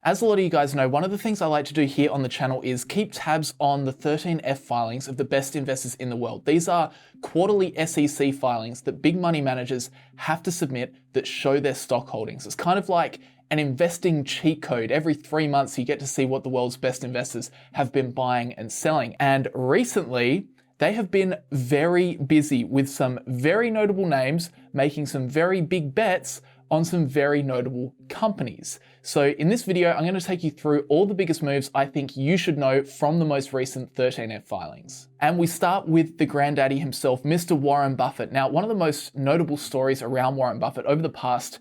As a lot of you guys know, one of the things I like to do here on the channel is keep tabs on the 13F filings of the best investors in the world. These are quarterly SEC filings that big money managers have to submit that show their stock holdings. It's kind of like an investing cheat code. Every 3 months, you get to see what the world's best investors have been buying and selling. And recently, they have been very busy with some very notable names, making some very big bets on some very notable companies. So in this video, I'm going to take you through all the biggest moves I think you should know from the most recent 13F filings. And we start with the granddaddy himself, Mr. Warren Buffett. Now, one of the most notable stories around Warren Buffett over the past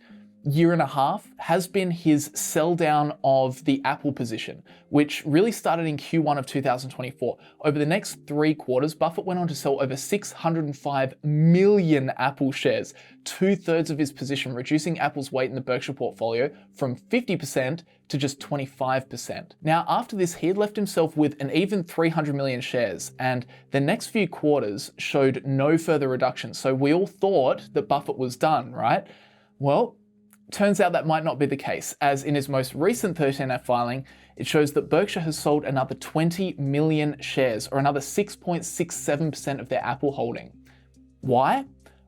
year and a half has been his sell down of the Apple position, which really started in Q1 of 2024. Over the next 3 quarters, Buffett went on to sell over 605 million Apple shares, 2/3 of his position, reducing Apple's weight in the Berkshire portfolio from 50% to just 25%. Now, after this, he had left himself with an even 300 million shares, and the next few quarters showed no further reduction. So we all thought that Buffett was done, right? Well, turns out that might not be the case, as in his most recent 13F filing, it shows that Berkshire has sold another 20 million shares, or another 6.67% of their Apple holding. Why?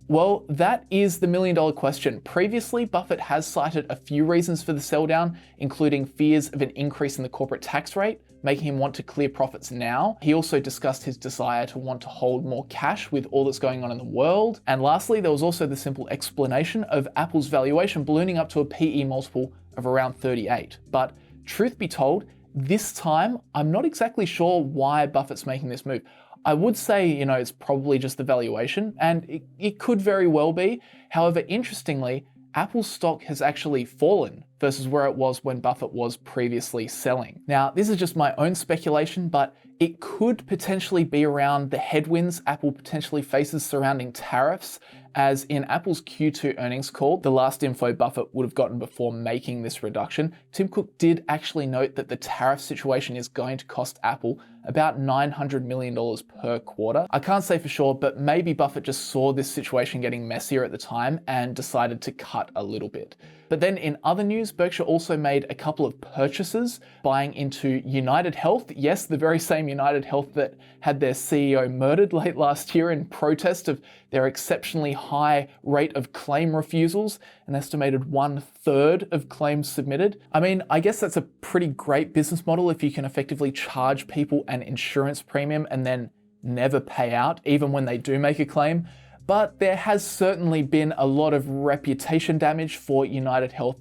Well, that is the million-dollar question. Previously, Buffett has cited a few reasons for the sell down, including fears of an increase in the corporate tax rate, making him want to clear profits now. He also discussed his desire to want to hold more cash with all that's going on in the world. And lastly, there was also the simple explanation of Apple's valuation ballooning up to a PE multiple of around 38. But truth be told, this time, I'm not exactly sure why Buffett's making this move. I would say, it's probably just the valuation, and it could very well be. However, interestingly, Apple's stock has actually fallen versus where it was when Buffett was previously selling. Now, this is just my own speculation, but it could potentially be around the headwinds Apple potentially faces surrounding tariffs, as in Apple's Q2 earnings call, the last info Buffett would have gotten before making this reduction, Tim Cook did actually note that the tariff situation is going to cost Apple about $900 million per quarter. I can't say for sure, but maybe Buffett just saw this situation getting messier at the time and decided to cut a little bit. But then in other news, Berkshire also made a couple of purchases, buying into United Health. Yes, the very same United Health that had their CEO murdered late last year in protest of their exceptionally high rate of claim refusals, an estimated 1/3 of claims submitted. I mean, I guess that's a pretty great business model if you can effectively charge people an insurance premium and then never pay out, even when they do make a claim. But there has certainly been a lot of reputation damage for United Health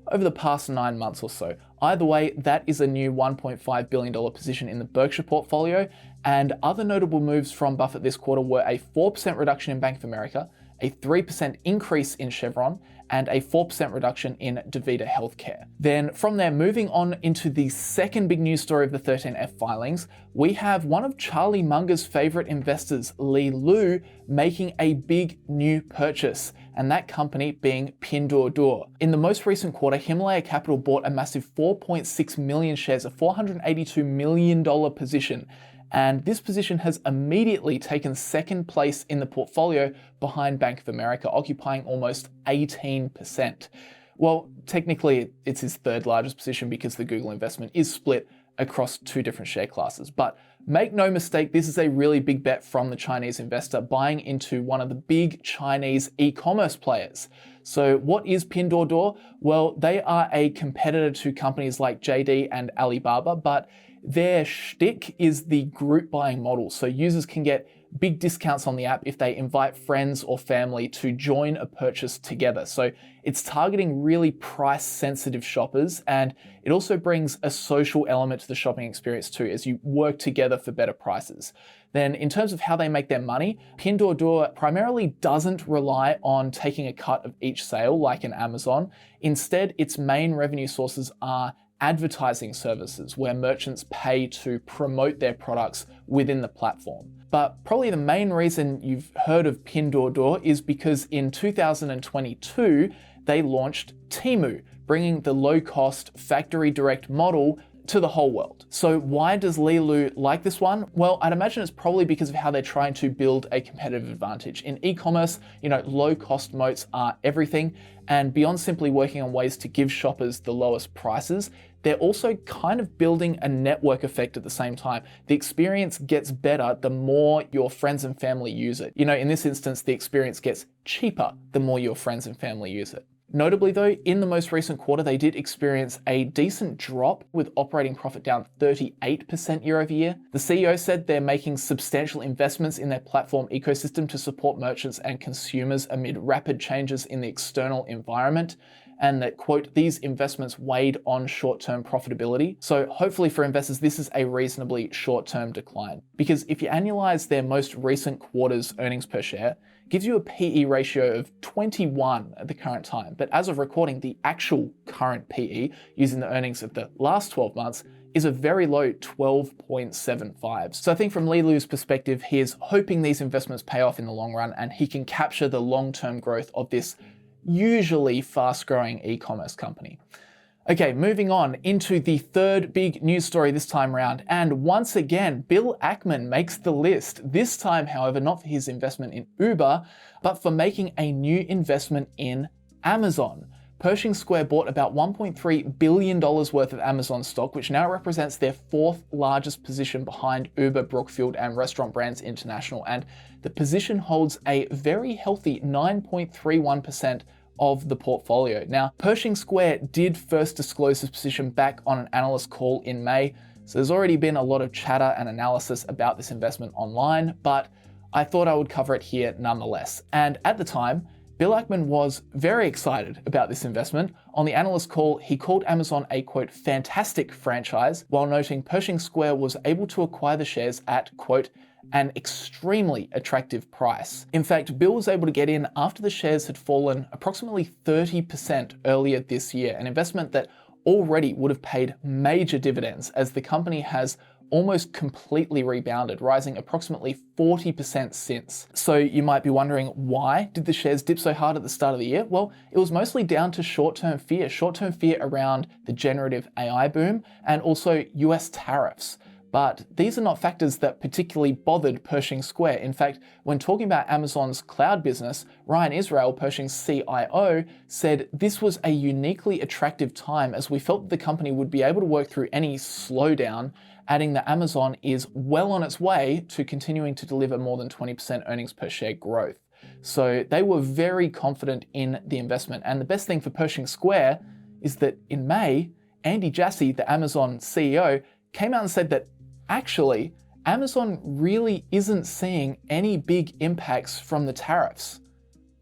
over the past 9 months or so. Either way, that is a new $1.5 billion position in the Berkshire portfolio, and other notable moves from Buffett this quarter were a 4% reduction in Bank of America, a 3% increase in Chevron, and a 4% reduction in DaVita Healthcare. Then from there, moving on into the second big news story of the 13F filings, we have one of Charlie Munger's favorite investors, Li Lu, making a big new purchase, and that company being Pinduoduo. In the most recent quarter, Himalaya Capital bought a massive 4.6 million shares, a $482 million position. And this position has immediately taken second place in the portfolio behind Bank of America, occupying almost 18%. Well, technically it's his third largest position because the Google investment is split across 2 different share classes. But make no mistake, this is a really big bet from the Chinese investor buying into one of the big Chinese e-commerce players. So what is Pinduoduo? Well, they are a competitor to companies like JD and Alibaba, but their shtick is the group buying model. So users can get big discounts on the app if they invite friends or family to join a purchase together. So it's targeting really price sensitive shoppers, and it also brings a social element to the shopping experience too, as you work together for better prices. Then in terms of how they make their money, Pinduoduo primarily doesn't rely on taking a cut of each sale like an Amazon. Instead, its main revenue sources are advertising services where merchants pay to promote their products within the platform. But probably the main reason you've heard of Pinduoduo is because in 2022, they launched Temu, bringing the low-cost factory direct model to the whole world. So why does Li Lu like this one? Well, I'd imagine it's probably because of how they're trying to build a competitive advantage. In e-commerce, low cost moats are everything. And beyond simply working on ways to give shoppers the lowest prices, they're also kind of building a network effect at the same time. The experience gets better the more your friends and family use it. In this instance, the experience gets cheaper the more your friends and family use it. Notably though, in the most recent quarter, they did experience a decent drop with operating profit down 38% year over year. The CEO said they're making substantial investments in their platform ecosystem to support merchants and consumers amid rapid changes in the external environment, and that, quote, these investments weighed on short-term profitability. So hopefully for investors, this is a reasonably short-term decline. Because if you annualize their most recent quarter's earnings per share, gives you a PE ratio of 21 at the current time. But as of recording, the actual current PE using the earnings of the last 12 months is a very low 12.75. So I think from Li Lu's perspective, he is hoping these investments pay off in the long run and he can capture the long-term growth of this usually fast-growing e-commerce company. Okay, moving on into the third big news story this time around. And once again, Bill Ackman makes the list. This time, however, not for his investment in Uber, but for making a new investment in Amazon. Pershing Square bought about $1.3 billion worth of Amazon stock, which now represents their fourth largest position behind Uber, Brookfield, and Restaurant Brands International. And the position holds a very healthy 9.31% of the portfolio. Now, Pershing Square did first disclose this position back on an analyst call in May, so there's already been a lot of chatter and analysis about this investment online, but I thought I would cover it here nonetheless. And at the time, Bill Ackman was very excited about this investment. On the analyst call, he called Amazon a, quote, fantastic franchise, while noting Pershing Square was able to acquire the shares at, quote, an extremely attractive price. In fact, Bill was able to get in after the shares had fallen approximately 30% earlier this year, an investment that already would have paid major dividends as the company has almost completely rebounded, rising approximately 40% since. So you might be wondering, why did the shares dip so hard at the start of the year? Well, it was mostly down to short-term fear around the generative AI boom and also US tariffs. But these are not factors that particularly bothered Pershing Square. In fact, when talking about Amazon's cloud business, Ryan Israel, Pershing's CIO, said this was a uniquely attractive time as we felt that the company would be able to work through any slowdown, adding that Amazon is well on its way to continuing to deliver more than 20% earnings per share growth. So they were very confident in the investment. And the best thing for Pershing Square is that in May, Andy Jassy, the Amazon CEO, came out and said that actually, Amazon really isn't seeing any big impacts from the tariffs,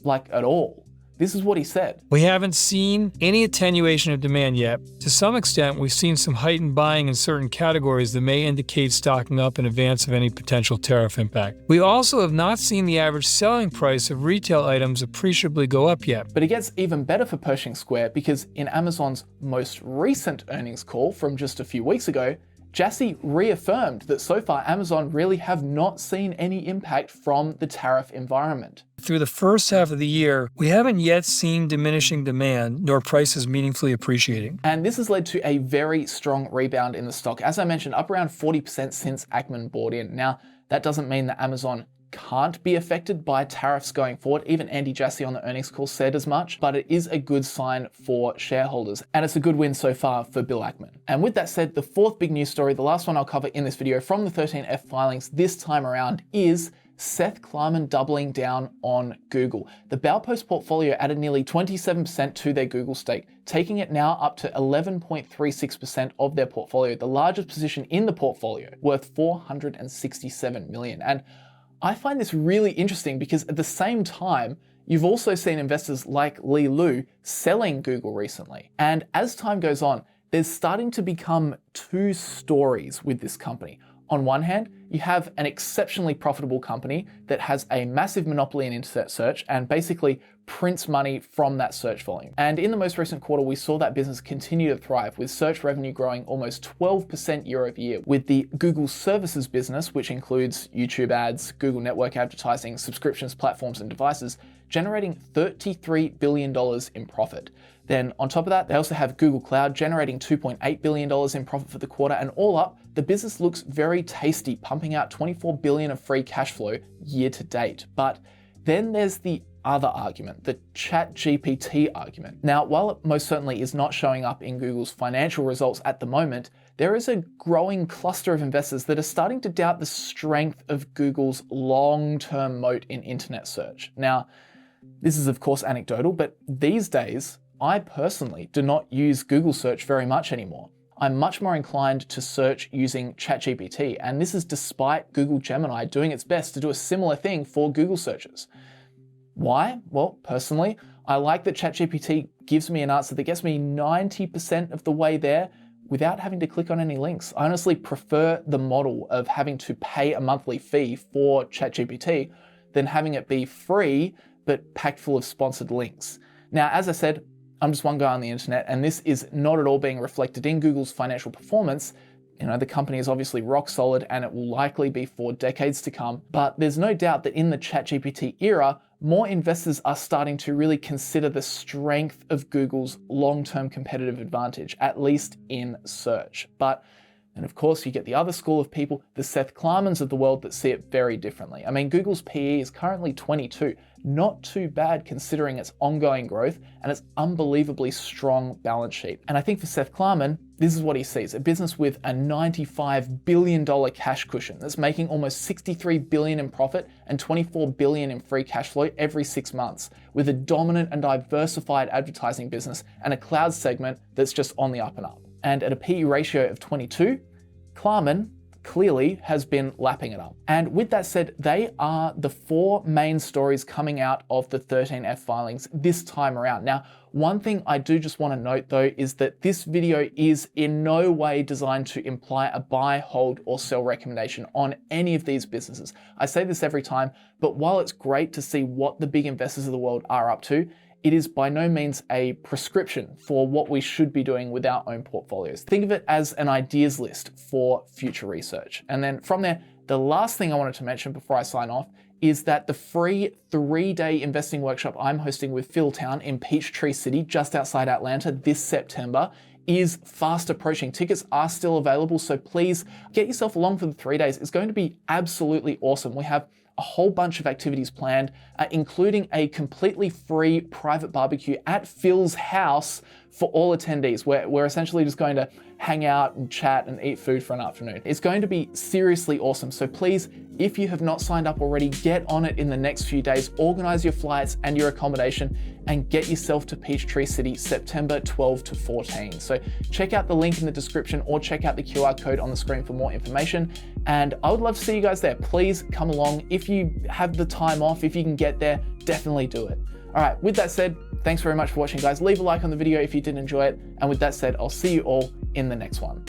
like at all. This is what he said. We haven't seen any attenuation of demand yet. To some extent, we've seen some heightened buying in certain categories that may indicate stocking up in advance of any potential tariff impact. We also have not seen the average selling price of retail items appreciably go up yet. But it gets even better for Pershing Square because in Amazon's most recent earnings call from just a few weeks ago, Jassy reaffirmed that so far Amazon really have not seen any impact from the tariff environment. Through the first half of the year, we haven't yet seen diminishing demand nor prices meaningfully appreciating. And this has led to a very strong rebound in the stock. As I mentioned, up around 40% since Ackman bought in. Now, that doesn't mean that Amazon can't be affected by tariffs going forward. Even Andy Jassy on the earnings call said as much, but it is a good sign for shareholders. And it's a good win so far for Bill Ackman. And with that said, the fourth big news story, the last one I'll cover in this video from the 13F filings this time around is Seth Klarman doubling down on Google. The Baupost portfolio added nearly 27% to their Google stake, taking it now up to 11.36% of their portfolio, the largest position in the portfolio, worth $467 million. And I find this really interesting because at the same time, you've also seen investors like Li Lu selling Google recently. And as time goes on, there's starting to become two stories with this company. On one hand, you have an exceptionally profitable company that has a massive monopoly in internet search and basically prints money from that search volume. And in the most recent quarter, we saw that business continue to thrive with search revenue growing almost 12% year over year, with the Google Services business, which includes YouTube ads, Google network advertising, subscriptions, platforms, and devices, generating $33 billion in profit. Then on top of that, they also have Google Cloud generating $2.8 billion in profit for the quarter, and all up, the business looks very tasty, pumping out $24 billion of free cash flow year to date. But then there's the other argument, the ChatGPT argument. Now, while it most certainly is not showing up in Google's financial results at the moment, there is a growing cluster of investors that are starting to doubt the strength of Google's long-term moat in internet search. Now, this is of course anecdotal, but these days, I personally do not use Google search very much anymore. I'm much more inclined to search using ChatGPT, and this is despite Google Gemini doing its best to do a similar thing for Google searches. Why? Well, personally, I like that ChatGPT gives me an answer that gets me 90% of the way there without having to click on any links. I honestly prefer the model of having to pay a monthly fee for ChatGPT than having it be free but packed full of sponsored links. Now, as I said, I'm just one guy on the internet, and this is not at all being reflected in Google's financial performance. The company is obviously rock solid and it will likely be for decades to come, but there's no doubt that in the ChatGPT era, more investors are starting to really consider the strength of Google's long-term competitive advantage, at least in search. And of course, you get the other school of people, the Seth Klarmans of the world, that see it very differently. I mean, Google's PE is currently 22, not too bad considering its ongoing growth and its unbelievably strong balance sheet. And I think for Seth Klarman, this is what he sees: a business with a $95 billion cash cushion that's making almost $63 billion in profit and $24 billion in free cash flow every 6 months, with a dominant and diversified advertising business and a cloud segment that's just on the up and up. And at a PE ratio of 22, Klarman clearly has been lapping it up. And with that said, they are the 4 main stories coming out of the 13F filings this time around. Now, one thing I do just want to note though is that this video is in no way designed to imply a buy, hold, or sell recommendation on any of these businesses. I say this every time, but while it's great to see what the big investors of the world are up to, it is by no means a prescription for what we should be doing with our own portfolios. Think of it as an ideas list for future research. And then from there, the last thing I wanted to mention before I sign off is that the free 3-day investing workshop I'm hosting with Phil Town in Peachtree City, just outside Atlanta, this September is fast approaching. Tickets are still available, so please get yourself along for the 3 days. It's going to be absolutely awesome. We have a whole bunch of activities planned, including a completely free private barbecue at Phil's house for all attendees. We're essentially just going to hang out and chat and eat food for an afternoon. It's going to be seriously awesome. So please, if you have not signed up already, get on it in the next few days, organize your flights and your accommodation, and get yourself to Peachtree City, September 12 to 14. So check out the link in the description or check out the QR code on the screen for more information. And I would love to see you guys there. Please come along. If you have the time off, if you can get there, definitely do it. All right, with that said, thanks very much for watching, guys. Leave a like on the video if you did enjoy it. And with that said, I'll see you all in the next one.